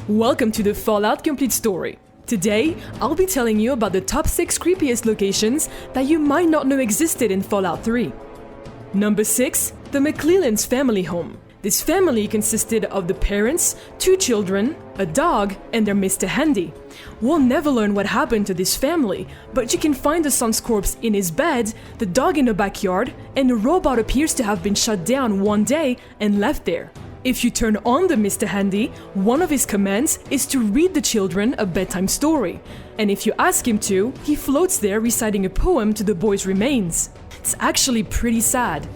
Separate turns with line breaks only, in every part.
Welcome to the Fallout Complete Story. Today, I'll be telling you about the top 6 creepiest locations that you might not know existed in Fallout 3. Number 6. The McClellan's family home. This family consisted of the parents, 2 children, a dog, and their Mr. Handy. We'll never learn what happened to this family, but you can find the son's corpse in his bed, the dog in the backyard, and the robot appears to have been shut down one day and left there. If you turn on the Mr. Handy, one of his commands is to read the children a bedtime story. And if you ask him to, he floats there reciting a poem to the boy's remains. It's actually pretty sad.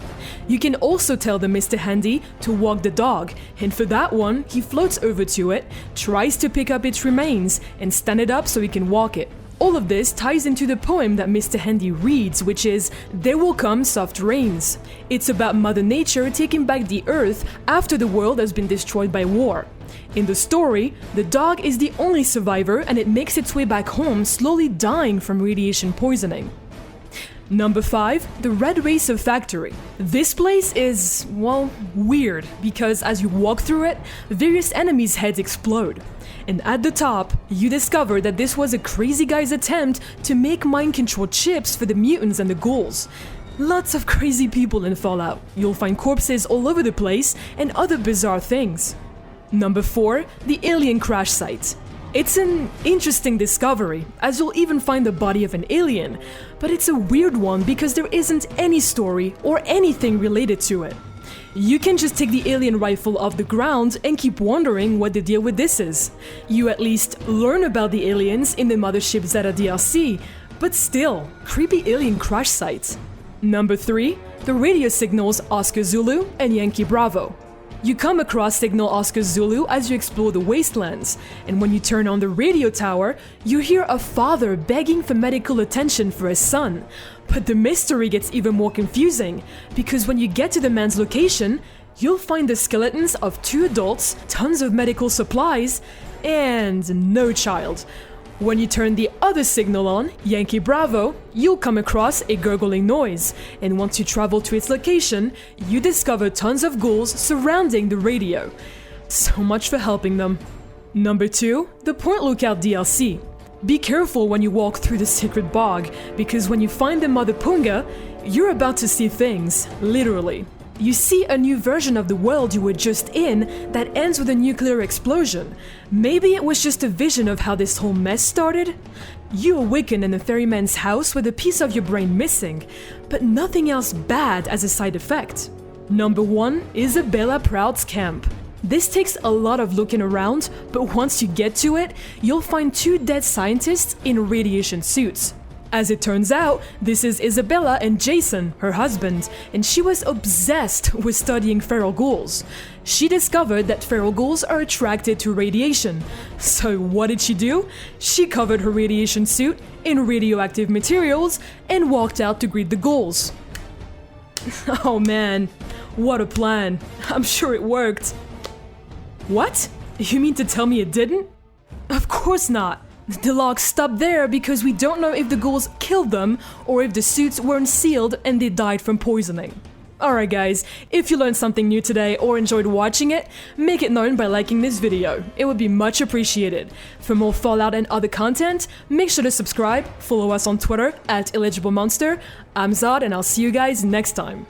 You can also tell the Mr. Handy to walk the dog, and for that one, he floats over to it, tries to pick up its remains, and stand it up so he can walk it. All of this ties into the poem that Mr. Handy reads, which is, "There will come soft rains." It's about Mother Nature taking back the Earth after the world has been destroyed by war. In the story, the dog is the only survivor and it makes its way back home, slowly dying from radiation poisoning. Number 5. The Red Racer Factory. This place is, well, weird, because as you walk through it, various enemies' heads explode. And at the top, you discover that this was a crazy guy's attempt to make mind-controlled chips for the mutants and the ghouls. Lots of crazy people in Fallout. You'll find corpses all over the place and other bizarre things. Number 4. The alien crash site. It's an interesting discovery, as you'll even find the body of an alien, but it's a weird one because there isn't any story or anything related to it. You can just take the alien rifle off the ground and keep wondering what the deal with this is. You at least learn about the aliens in the Mothership Zeta DLC, but still, creepy alien crash site. Number 3. The radio signals Oscar Zulu and Yankee Bravo. You come across Signal Oscar Zulu as you explore the wastelands, and when you turn on the radio tower, you hear a father begging for medical attention for his son. But the mystery gets even more confusing, because when you get to the man's location, you'll find the skeletons of 2 adults, tons of medical supplies, and no child. When you turn the other signal on, Yankee Bravo, you'll come across a gurgling noise, and once you travel to its location, you discover tons of ghouls surrounding the radio. So much for helping them. Number 2. The Point Lookout DLC. Be careful when you walk through the secret bog, because when you find the Mother Punga, you're about to see things, literally. You see a new version of the world you were just in that ends with a nuclear explosion. Maybe it was just a vision of how this whole mess started? You awaken in a ferryman's house with a piece of your brain missing, but nothing else bad as a side effect. Number 1. Isabellas Camp. This takes a lot of looking around, but once you get to it, you'll find 2 dead scientists in radiation suits. As it turns out, this is Isabella and Jason, her husband, and she was obsessed with studying feral ghouls. She discovered that feral ghouls are attracted to radiation. So what did she do? She covered her radiation suit in radioactive materials and walked out to greet the ghouls. Oh man, what a plan. I'm sure it worked. What? You mean to tell me it didn't? Of course not. The log stopped there because we don't know if the ghouls killed them or if the suits weren't sealed and they died from poisoning. Alright guys, if you learned something new today or enjoyed watching it, make it known by liking this video. It would be much appreciated. For more Fallout and other content, make sure to subscribe, follow us on Twitter @IllegibleMonster. I'm Zod and I'll see you guys next time.